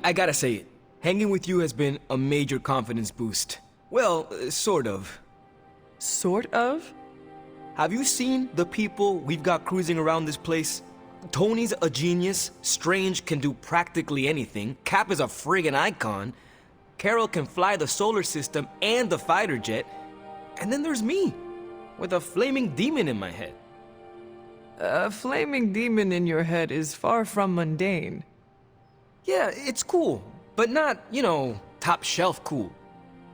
I gotta say it. Hanging with you has been a major confidence boost. Well, sort of. Sort of? Have you seen the people we've got cruising around this place? Tony's a genius, Strange can do practically anything, Cap is a friggin' icon, Carol can fly the solar system and the fighter jet, and then there's me, with a flaming demon in my head. A flaming demon in your head is far from mundane. Yeah, it's cool, but not, top shelf cool.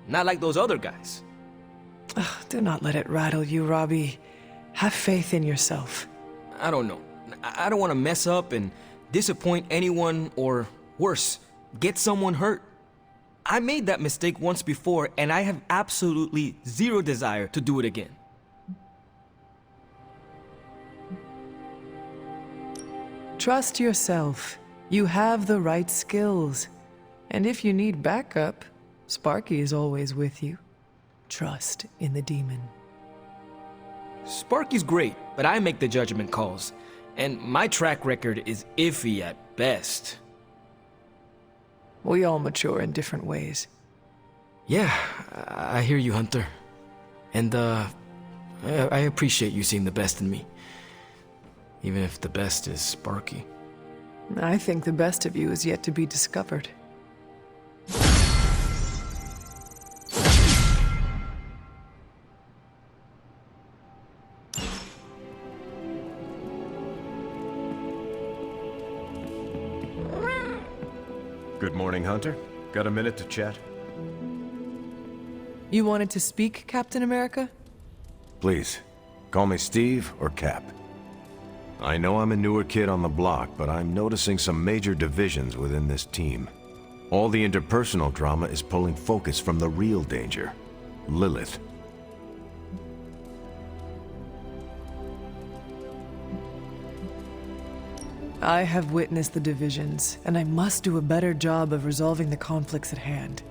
Not like those other guys. Do not let it rattle you, Robbie. Have faith in yourself. I don't know. I don't want to mess up and disappoint anyone, or worse, get someone hurt. I made that mistake once before, and I have absolutely zero desire to do it again. Trust yourself. You have the right skills. And if you need backup, Sparky is always with you. Trust in the demon. Sparky's great, but I make the judgment calls. And my track record is iffy at best. We all mature in different ways. Yeah, I hear you, Hunter. And, I appreciate you seeing the best in me. Even if the best is Sparky. I think the best of you is yet to be discovered. Good morning, Hunter. Got a minute to chat? You wanted to speak, Captain America? Please, call me Steve or Cap. I know I'm a newer kid on the block, but I'm noticing some major divisions within this team. All the interpersonal drama is pulling focus from the real danger, Lilith. I have witnessed the divisions, and I must do a better job of resolving the conflicts at hand.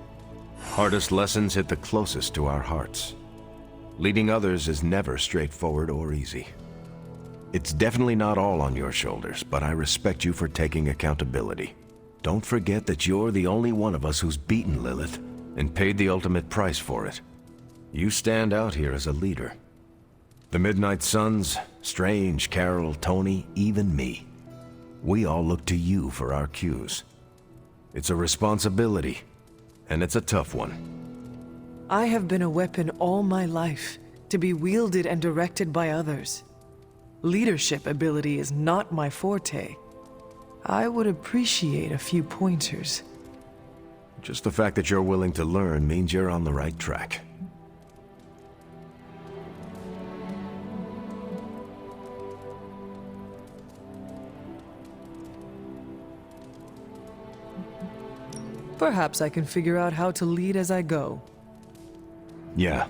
Hardest lessons hit the closest to our hearts. Leading others is never straightforward or easy. It's definitely not all on your shoulders, but I respect you for taking accountability. Don't forget that you're the only one of us who's beaten Lilith and paid the ultimate price for it. You stand out here as a leader. The Midnight Suns, Strange, Carol, Tony, even me. We all look to you for our cues. It's a responsibility, and it's a tough one. I have been a weapon all my life, to be wielded and directed by others. Leadership ability is not my forte. I would appreciate a few pointers. Just the fact that you're willing to learn means you're on the right track. Perhaps I can figure out how to lead as I go. Yeah.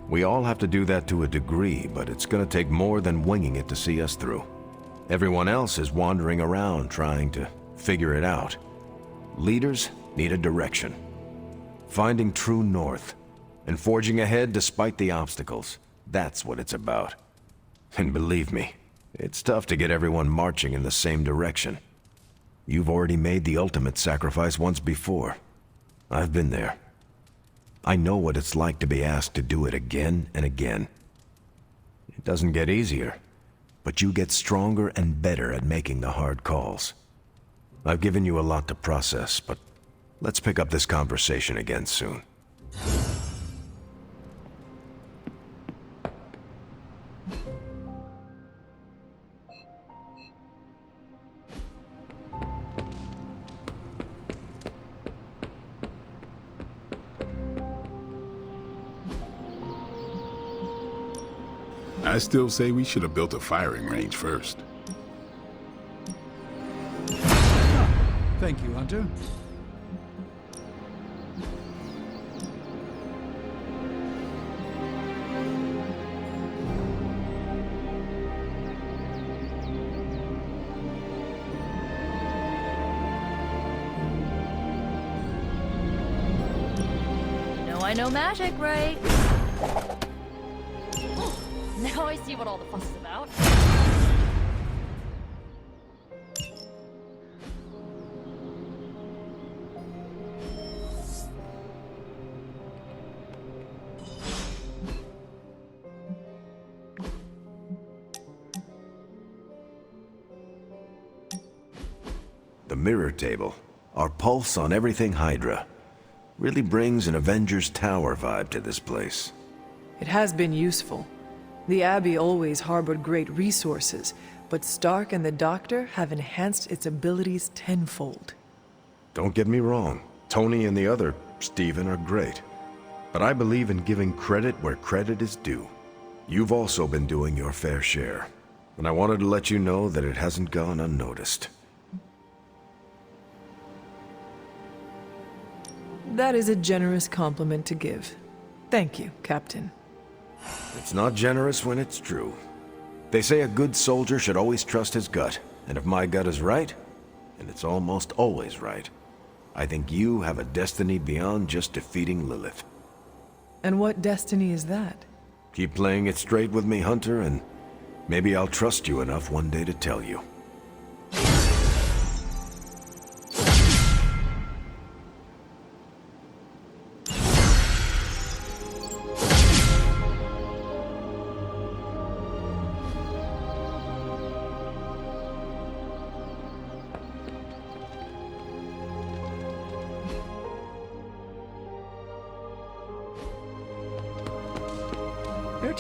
We all have to do that to a degree, but it's gonna take more than winging it to see us through. Everyone else is wandering around trying to figure it out. Leaders need a direction. Finding true north, and forging ahead despite the obstacles. That's what it's about. And believe me, it's tough to get everyone marching in the same direction. You've already made the ultimate sacrifice once before. I've been there. I know what it's like to be asked to do it again and again. It doesn't get easier, but you get stronger and better at making the hard calls. I've given you a lot to process, but let's pick up this conversation again soon. I still say we should have built a firing range first. Thank you, Hunter. No, I know magic, right? Now I see what all the fuss is about. mirror table. Our pulse on everything Hydra. Really brings an Avengers Tower vibe to this place. It has been useful. The Abbey always harbored great resources, but Stark and the Doctor have enhanced its abilities tenfold. Don't get me wrong, Tony and the other Stephen are great. But I believe in giving credit where credit is due. You've also been doing your fair share, and I wanted to let you know that it hasn't gone unnoticed. That is a generous compliment to give. Thank you, Captain. It's not generous when it's true. They say a good soldier should always trust his gut, and if my gut is right, and it's almost always right, I think you have a destiny beyond just defeating Lilith. And what destiny is that? Keep playing it straight with me, Hunter, and maybe I'll trust you enough one day to tell you.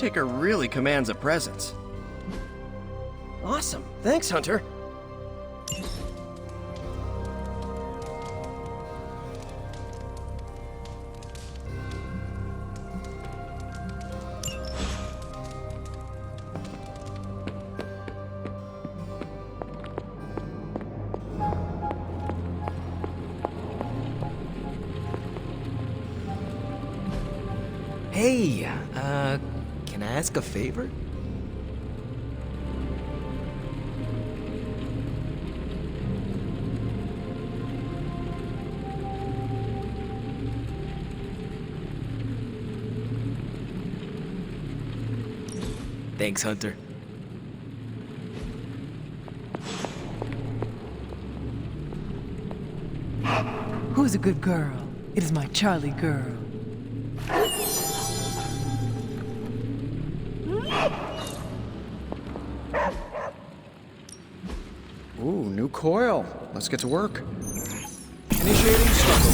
Caretaker really commands a presence. Awesome. Thanks, Hunter. Hey, can I ask a favor? Thanks, Hunter. Who's a good girl? It is my Charlie girl. Ooh, new coil. Let's get to work. Initiating struggle.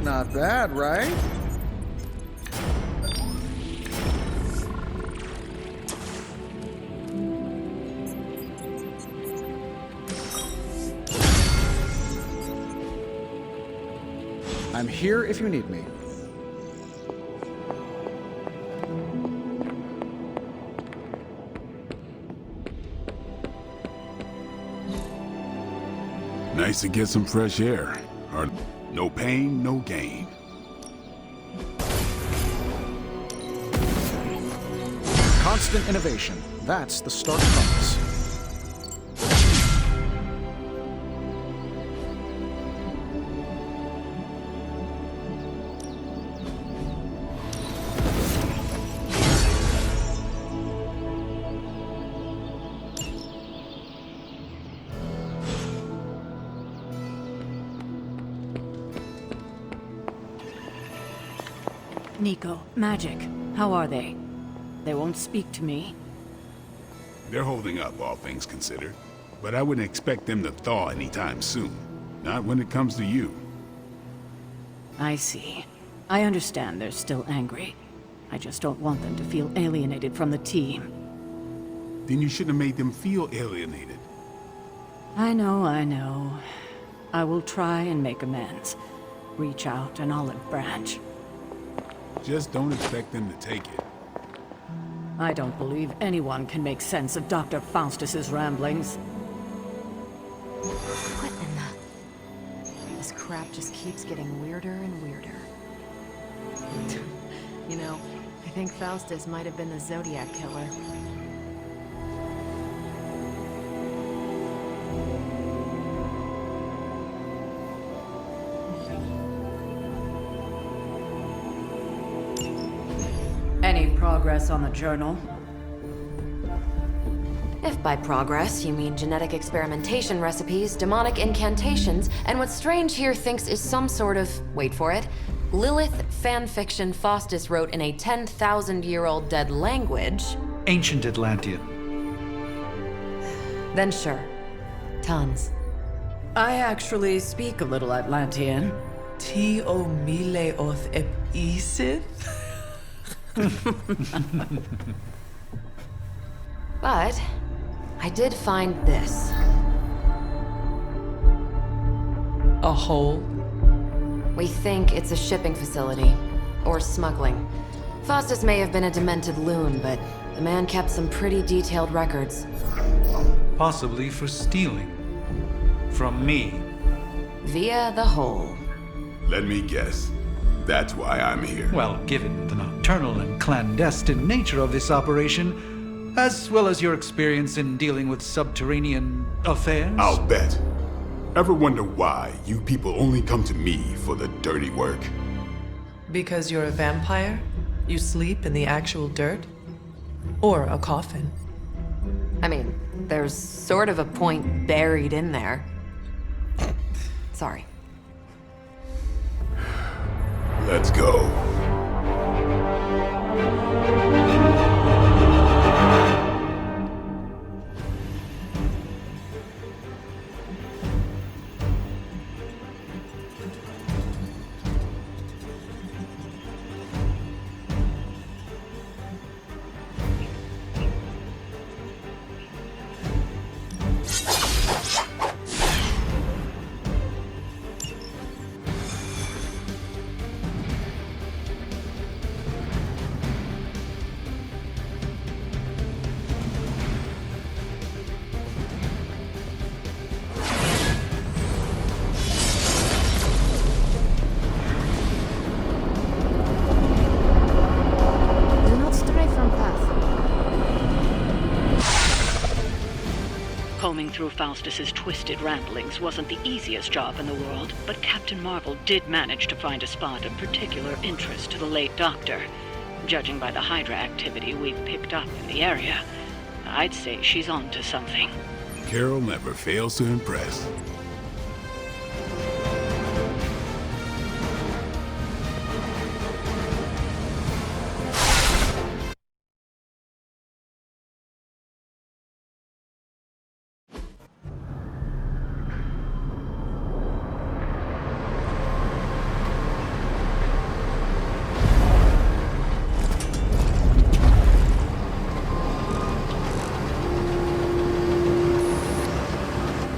Not bad, right? I'm here if you need me. Nice to get some fresh air. Or no pain, no gain. Constant innovation. That's the Stark compass. Nico, Magic, how are they? They won't speak to me. They're holding up, all things considered. But I wouldn't expect them to thaw anytime soon. Not when it comes to you. I see. I understand they're still angry. I just don't want them to feel alienated from the team. Then you shouldn't have made them feel alienated. I know, I know. I will try and make amends. Reach out an olive branch. Just don't expect them to take it. I don't believe anyone can make sense of Dr. Faustus's ramblings. What in the... This crap just keeps getting weirder and weirder. You know, I think Faustus might have been the Zodiac killer. Any progress on the journal? If by progress you mean genetic experimentation recipes, demonic incantations, and what Strange here thinks is some sort of, wait for it, Lilith fanfiction Faustus wrote in a 10,000-year-old dead language... ancient Atlantean. Then sure. Tons. I actually speak a little Atlantean. Ti o mile oth ep isith? But I did find this. A hole? We think it's a shipping facility. Or smuggling. Faustus may have been a demented loon, but the man kept some pretty detailed records. Possibly for stealing. From me. Via the hole. Let me guess. That's why I'm here. Well, given the nocturnal and clandestine nature of this operation, as well as your experience in dealing with subterranean affairs... I'll bet. Ever wonder why you people only come to me for the dirty work? Because you're a vampire? You sleep in the actual dirt? Or a coffin? I mean, there's sort of a point buried in there. Sorry. Let's go. Combing through Faustus's twisted ramblings wasn't the easiest job in the world, but Captain Marvel did manage to find a spot of particular interest to the late Doctor. Judging by the Hydra activity we've picked up in the area, I'd say she's onto something. Carol never fails to impress.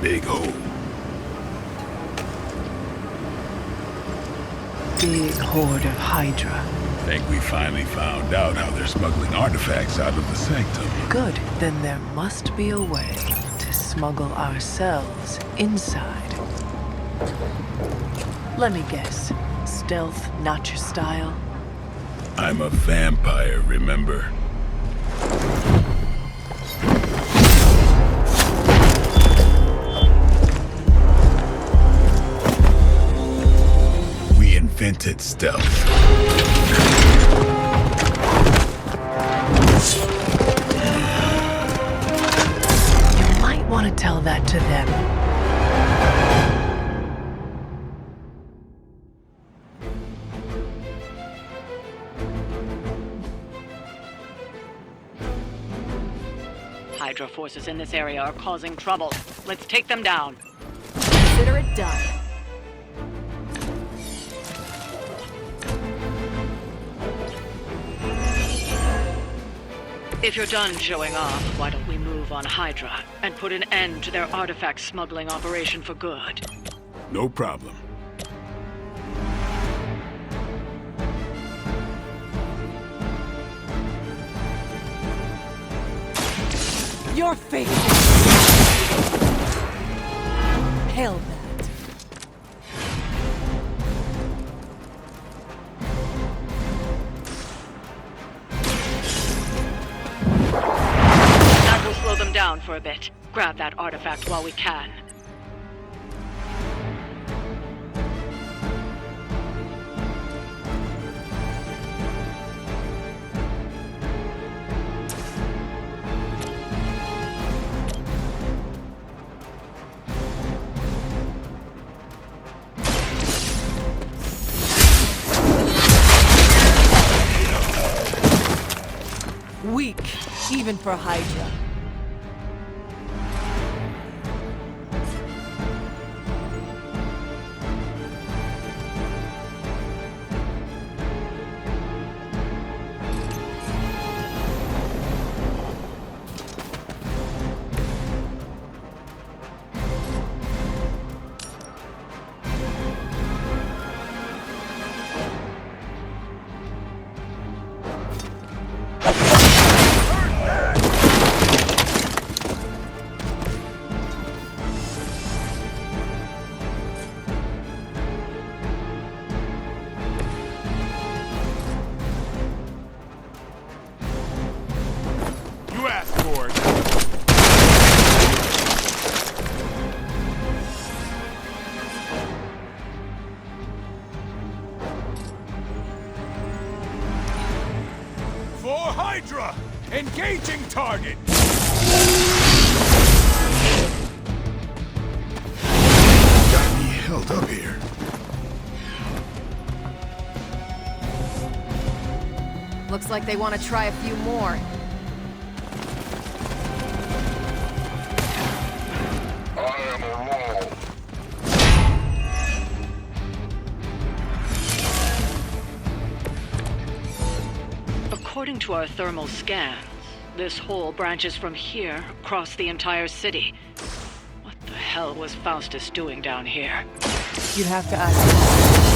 Big hole. Big horde of Hydra. Think we finally found out how they're smuggling artifacts out of the Sanctum. Good. Then there must be a way to smuggle ourselves inside. Let me guess. Stealth, not your style? I'm a vampire, remember? We invented stealth. You might want to tell that to them. Hydra forces in this area are causing trouble. Let's take them down. Consider it done. If you're done showing off, why don't we move on Hydra and put an end to their artifact smuggling operation for good? No problem. Your face! Hell that. That will slow them down for a bit. Grab that artifact while we can. Weak. Even for Hydra. You asked for it. For Hydra! Engaging target! Got me held up here. Looks like they want to try a few more. According to our thermal scans, this hole branches from here across the entire city. What the hell was Faustus doing down here? You'd have to ask him.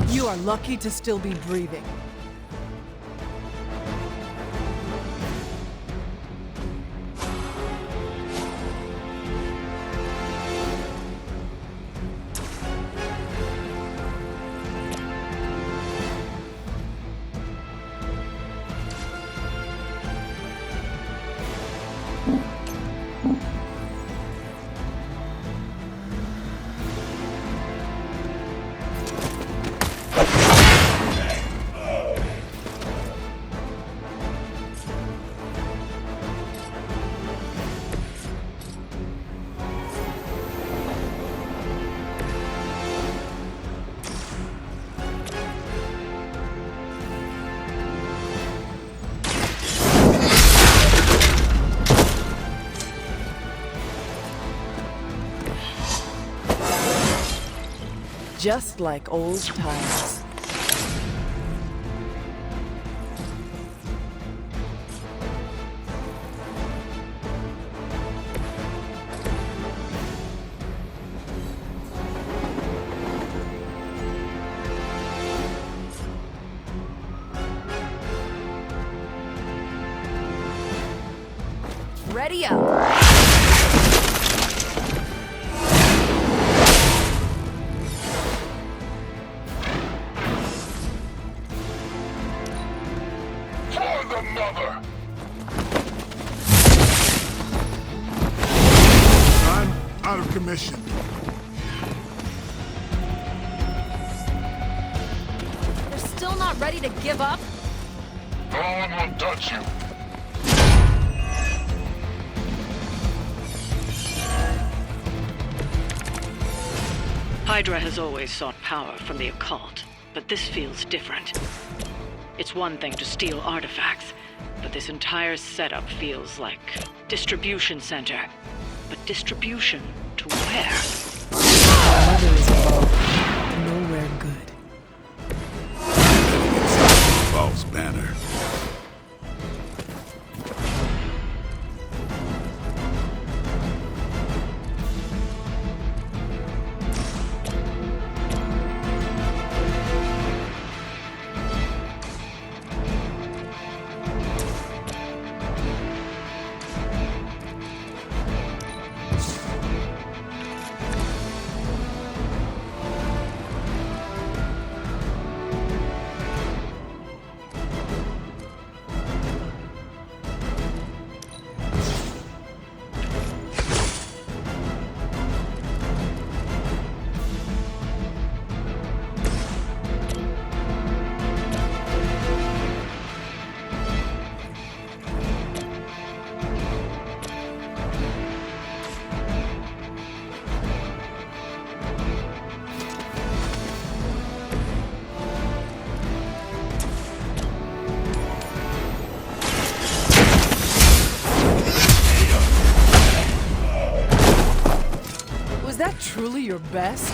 You are lucky to still be breathing. Just like old times. Ready up. I'm out of commission. They're still not ready to give up? No one will touch you. Hydra has always sought power from the occult, but this feels different. It's one thing to steal artifacts, but this entire setup feels like distribution center. But distribution to where? Mother is involved. Nowhere good. False Banner. truly your best?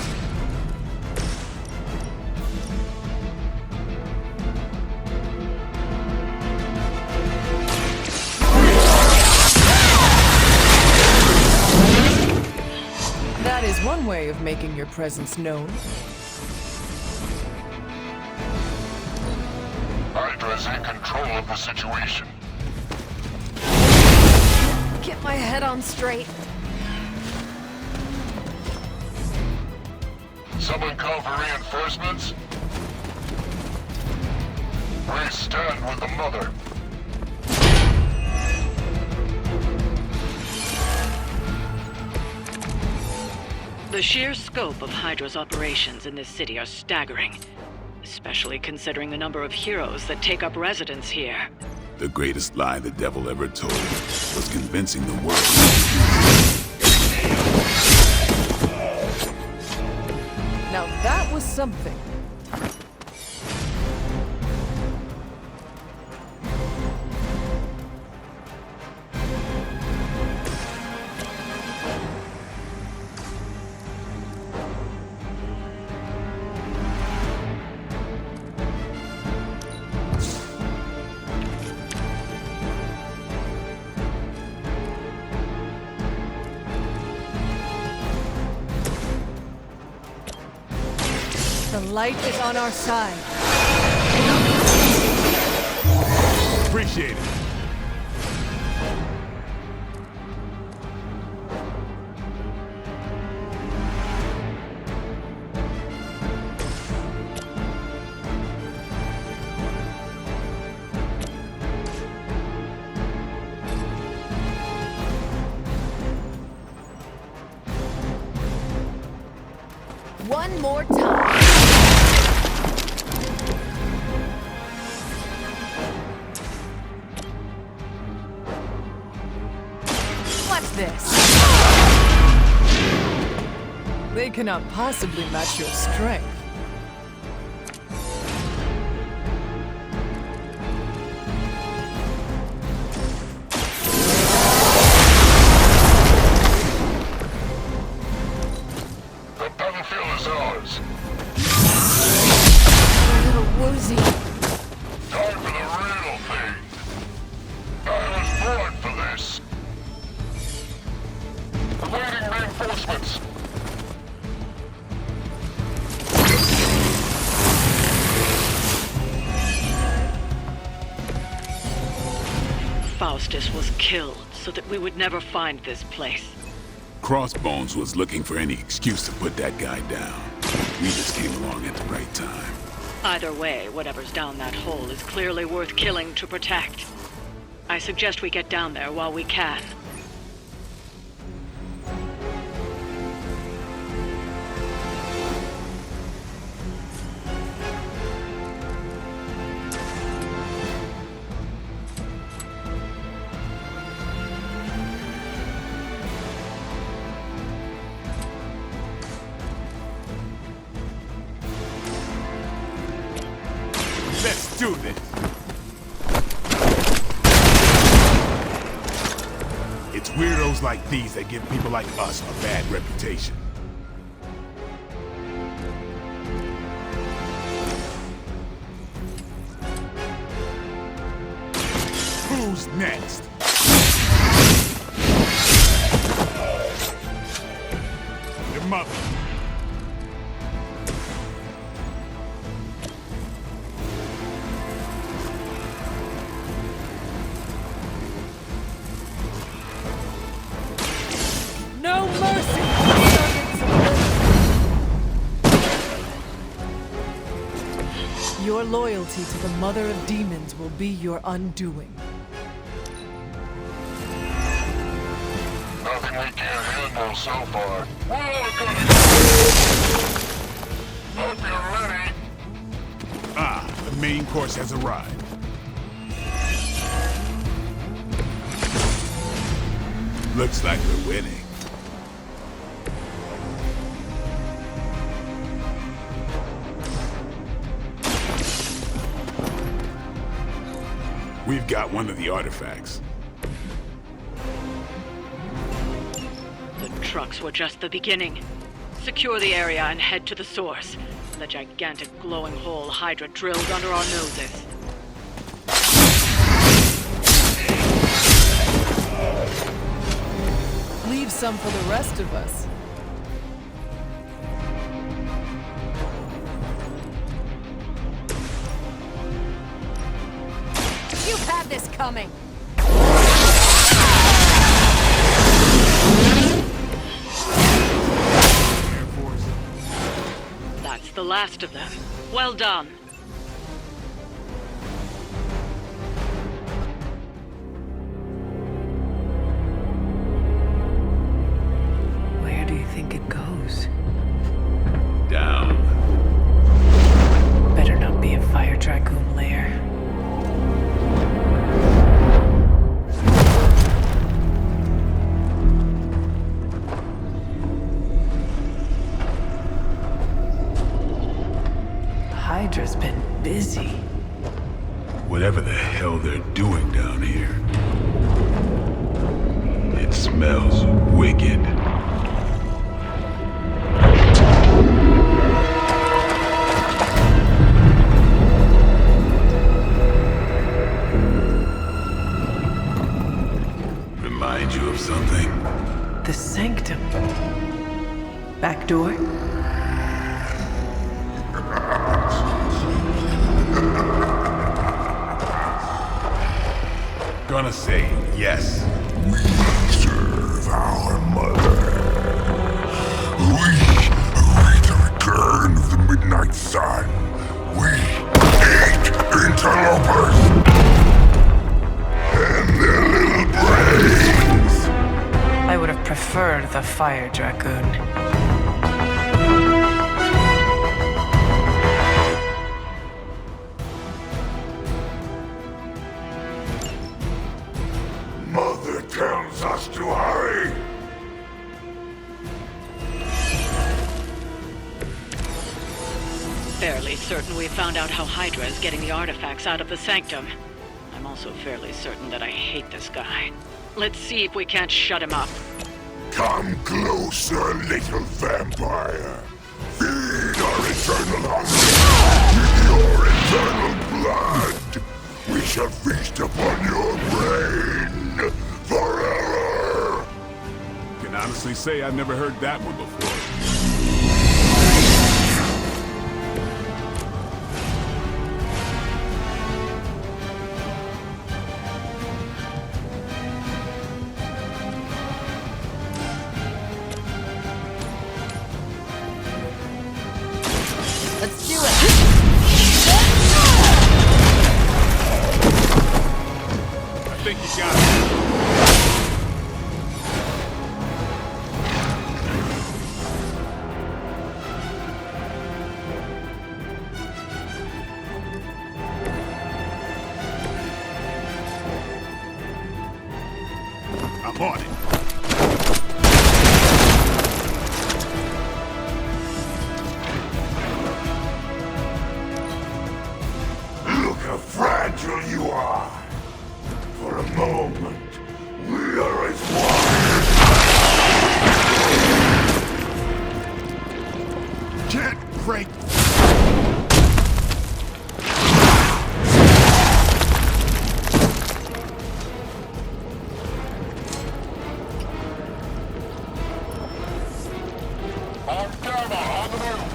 That is one way of making your presence known. Hydra's in control of the situation. Get my head on straight. Someone call for reinforcements? We stand with the mother. The sheer scope of Hydra's operations in this city are staggering, especially considering the number of heroes that take up residence here. The greatest lie the devil ever told was convincing the world. Now that was something. The light is on our side. Appreciate it. One more time. Watch this. They cannot possibly match your strength. The battlefield is ours. A little woozy. Time for the real thing. I was born for this. Awaiting reinforcements. Faustus was killed so that we would never find this place. Crossbones was looking for any excuse to put that guy down. We just came along at the right time. Either way, whatever's down that hole is clearly worth killing to protect. I suggest we get down there while we can. Let's do this. It's weirdos like these that give people like us a bad reputation. Who's next? Your mother. No mercy! Your loyalty to the Mother of Demons will be your undoing. Nothing we can't handle so far. We're gonna hope you're ready. Ah, the main course has arrived. Looks like we're winning. We've got one of the artifacts. The trucks were just the beginning. Secure the area and head to the source. The gigantic glowing hole Hydra drilled under our noses. Leave some for the rest of us. You've had this coming. That's the last of them. Well done. Where do you think it goes? Down. Better not be a fire dragoon lair. Hydra's been busy. Whatever the hell they're doing down here. It smells wicked. Remind you of something? The Sanctum. Back door? Gonna say yes. We serve our mother. We await the return of the midnight sun. We hate interlopers and their little brains. I would have preferred the fire dragoon. Mother tells us to hurry. Fairly certain we found out how Hydra is getting the artifacts out of the Sanctum. I'm also fairly certain that I hate this guy. Let's see if we can't shut him up. Come closer, little vampire. Feed our eternal hunger with your eternal blood. We shall feast upon your brain forever. Can honestly say I've never heard that one before. Let's do it. I think you got it. I'm on it. Look how fragile you are. For a moment, we are as one. Can't break. On camera, on the move.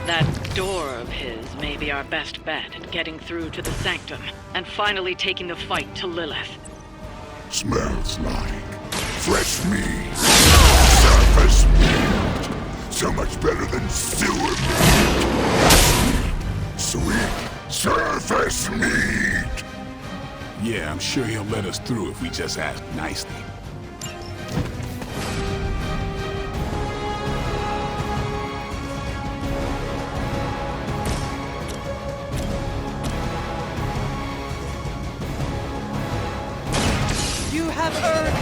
That door of his may be our best bet at getting through to the Sanctum and finally taking the fight to Lilith. Smells like fresh meat. Surface meat. So much better than sewer meat. Sweet surface meat. Yeah, I'm sure he'll let us through if we just ask nicely. You have earned...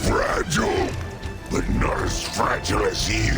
Fragile, but not as fragile as you.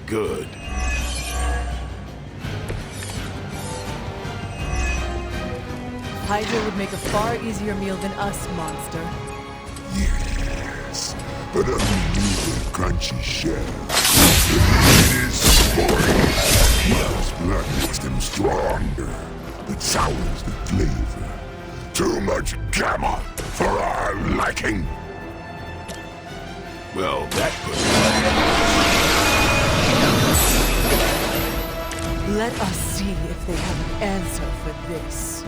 Good. Hydra would make a far easier meal than us, monster. Yes, but underneath the crunchy shell, the meat is spoiled. Mother's blood makes them stronger, but sours the flavor. Too much gamma for our liking. Well, that could... Let us see if they have an answer for this.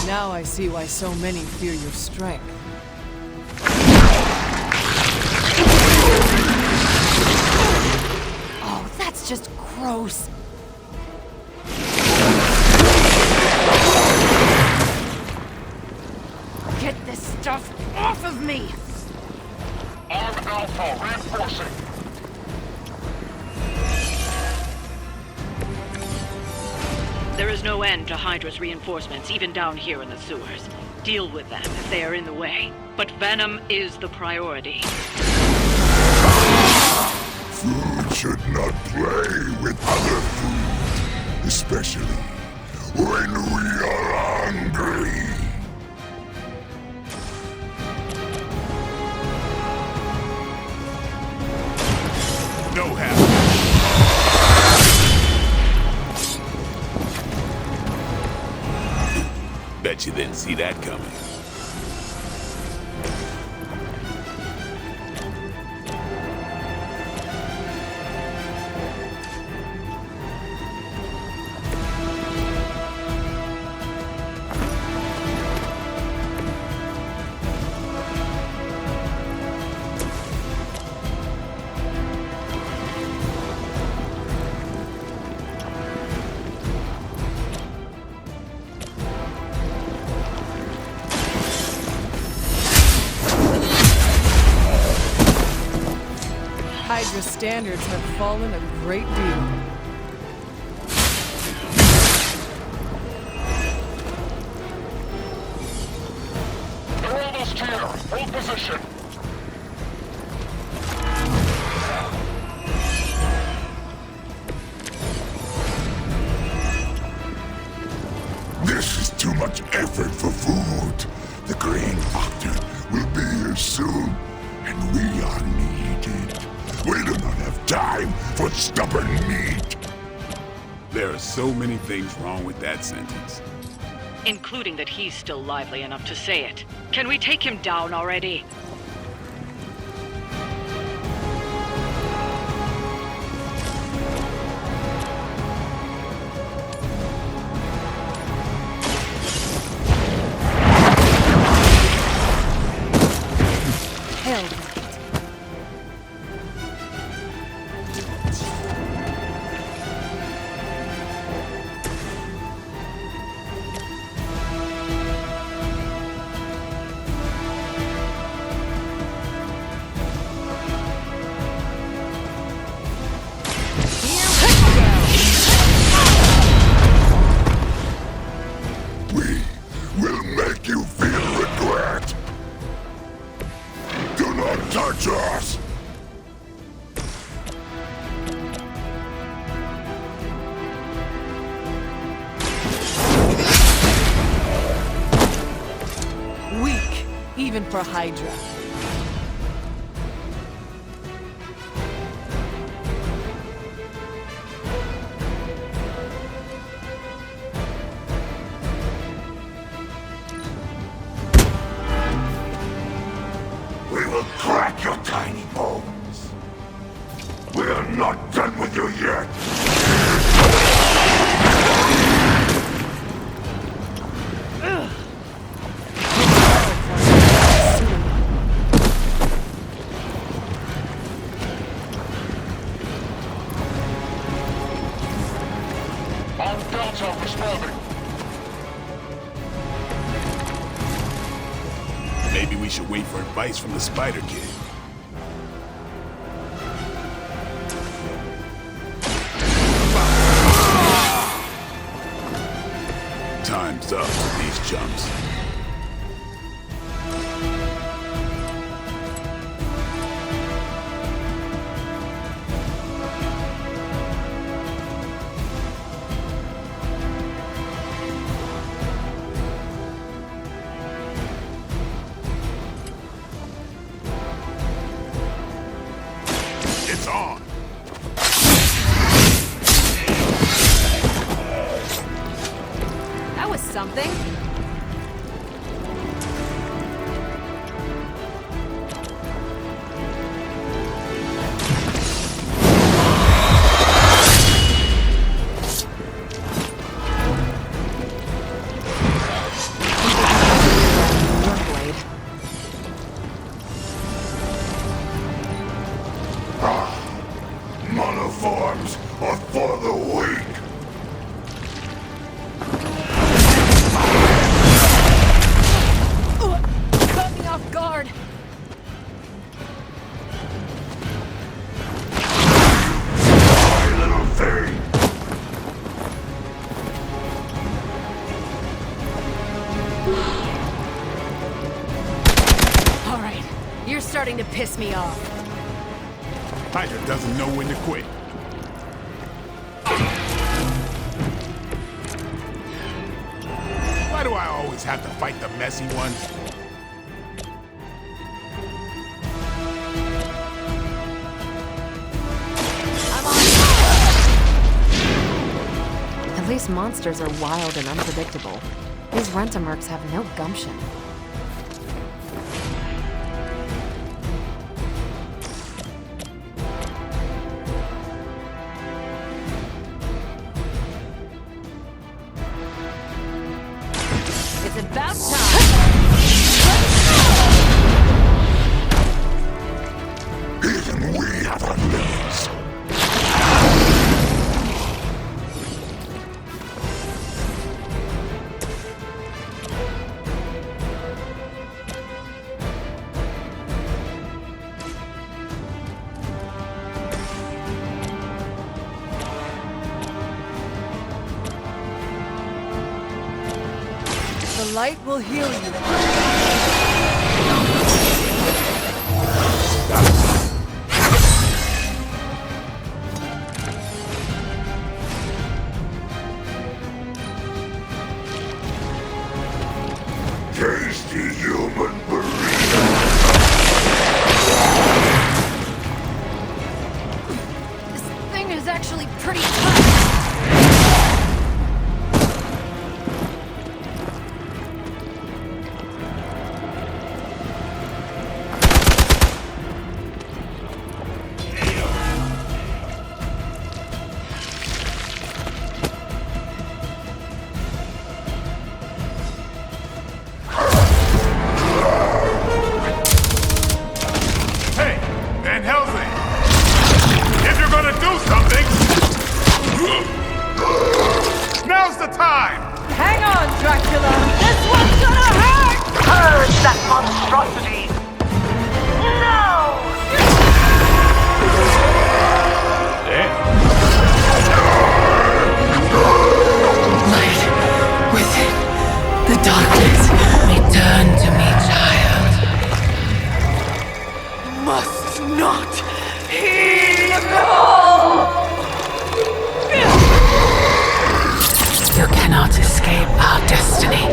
Now I see why so many fear your strength. Oh, that's just gross. Get this stuff off of me! Arm Alpha reinforcing. There is no end to Hydra's reinforcements, even down here in the sewers. Deal with them if they are in the way. But Venom is the priority. Food should not play with other food, especially when we are hungry. No happen. Bet you didn't see that coming. Hydra's standards have fallen a great deal. They're almost here. Hold position. This is too much effort for food. The Green Doctor will be here soon, and we are needed. We do not have time for stubborn meat. There are so many things wrong with that sentence. Including that he's still lively enough to say it. Can we take him down already? Hell with it. We will make you feel regret. Do not touch us. Weak, even for Hydra. We will crack your tiny bones. We are not done with you yet. On Delta responding. Maybe we should wait for advice from the Spider Kid. thumbs up to these chumps. It's on! That was something. Monoforms are for the weak. Caught me off guard. My little thing. All right, you're starting to piss me off. Hydra doesn't know when to quit. Why do I always have to fight the messy ones? I'm on. At least monsters are wild and unpredictable. These rent-a-mercs have no gumption. It's about time. Even we have our limits. The light will heal you. Tasty human burrito. This thing is actually pretty tough. Hey, Van Helsing! If you're gonna do something, now's the time! Hang on, Dracula! This one's gonna hurt! Purge that monstrosity! No! Light within the darkness. Return to me, child. Must not heed the call! You cannot escape our destiny.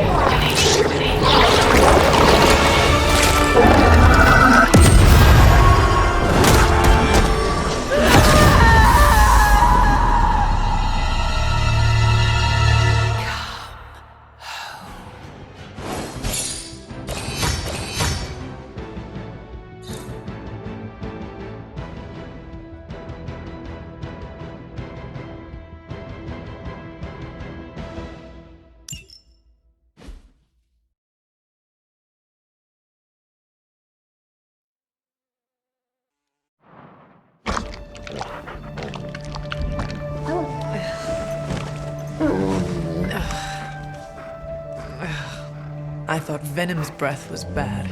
I thought Venom's breath was bad.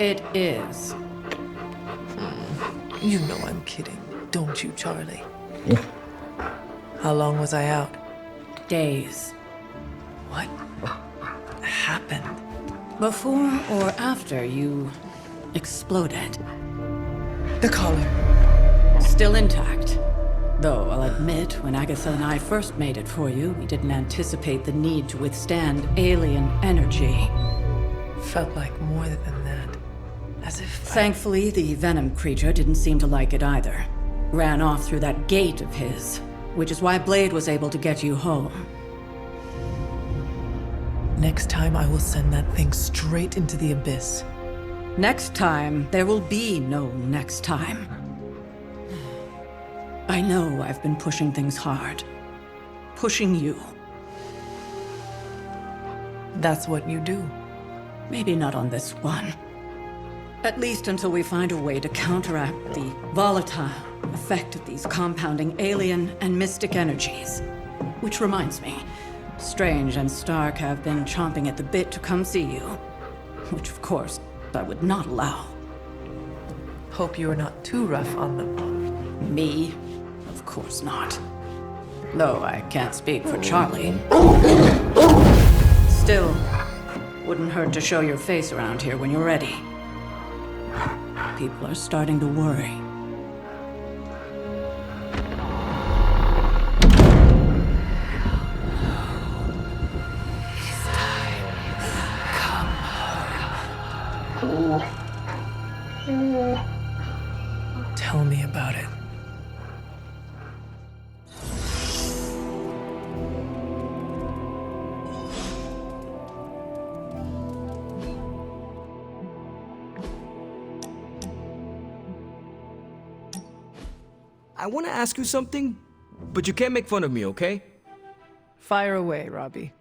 It is. You know I'm kidding, don't you, Charlie? How long was I out? Days. What happened? Before or after you exploded? The collar. Still intact. Though I'll admit, when Agatha and I first made it for you, we didn't anticipate the need to withstand alien energy. Felt like more than that. As if Thankfully, the Venom creature didn't seem to like it either. Ran off through that gate of his, which is why Blade was able to get you home. Next time I will send that thing straight into the abyss. Next time, there will be no next time. I know I've been pushing things hard. Pushing you. That's what you do. Maybe not on this one. At least until we find a way to counteract the volatile effect of these compounding alien and mystic energies. Which reminds me, Strange and Stark have been chomping at the bit to come see you. Which, of course, I would not allow. Hope you are not too rough on them. Me? Of course not. Though I can't speak for Charlie. Still, wouldn't hurt to show your face around here when you're ready. People are starting to worry. Tell me about it. I want to ask you something, but you can't make fun of me, okay? Fire away, Robbie.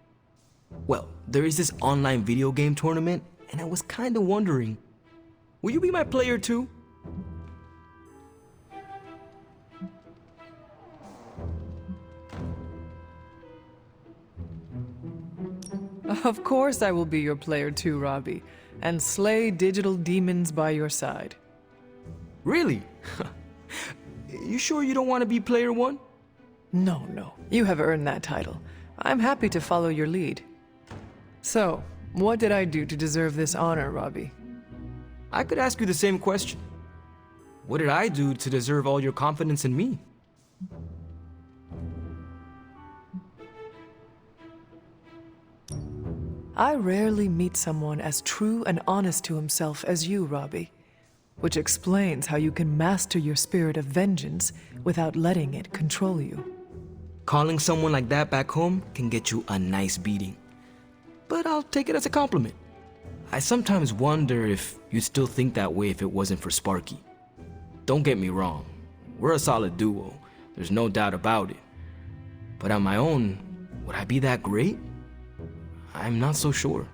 Well, there is this online video game tournament, and I was kind of wondering, will you be my player too? Of course I will be your player too, Robbie, and slay digital demons by your side. Really? You sure you don't want to be player one? No. You have earned that title. I'm happy to follow your lead. So, what did I do to deserve this honor, Robbie? I could ask you the same question. What did I do to deserve all your confidence in me? I rarely meet someone as true and honest to himself as you, Robbie. Which explains how you can master your spirit of vengeance without letting it control you. Calling someone like that back home can get you a nice beating. But I'll take it as a compliment. I sometimes wonder if you'd still think that way if it wasn't for Sparky. Don't get me wrong, we're a solid duo, there's no doubt about it. But on my own, would I be that great? I'm not so sure.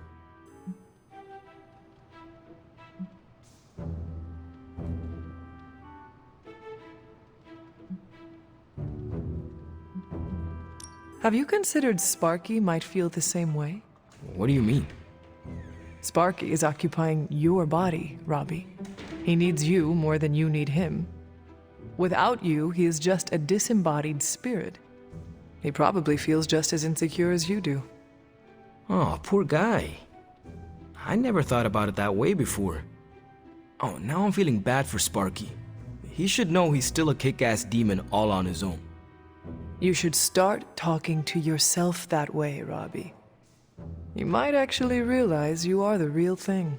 Have you considered Sparky might feel the same way? What do you mean? Sparky is occupying your body, Robbie. He needs you more than you need him. Without you, he is just a disembodied spirit. He probably feels just as insecure as you do. Oh, poor guy. I never thought about it that way before. Oh, now I'm feeling bad for Sparky. He should know he's still a kick-ass demon all on his own. You should start talking to yourself that way, Robbie. You might actually realize you are the real thing.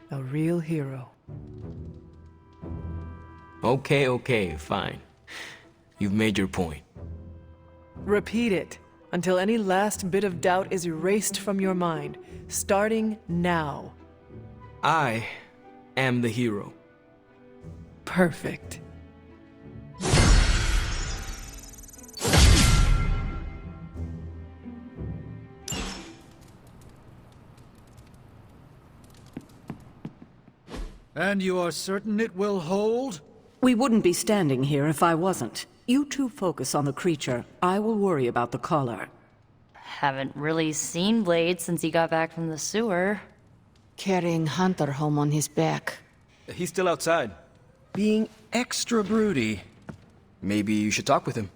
A real hero. Okay, fine. You've made your point. Repeat it until any last bit of doubt is erased from your mind, starting now. I am the hero. Perfect. And you are certain it will hold? We wouldn't be standing here if I wasn't. You two focus on the creature. I will worry about the collar. Haven't really seen Blade since he got back from the sewer. Carrying Hunter home on his back. He's still outside. Being extra broody. Maybe you should talk with him.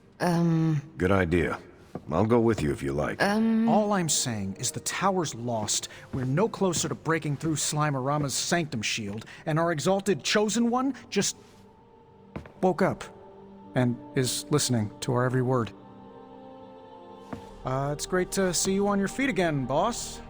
Good idea. I'll go with you if you like. All I'm saying is the tower's lost. We're no closer to breaking through Slimerama's Sanctum shield, and our exalted Chosen One just woke up and is listening to our every word. It's great to see you on your feet again, boss.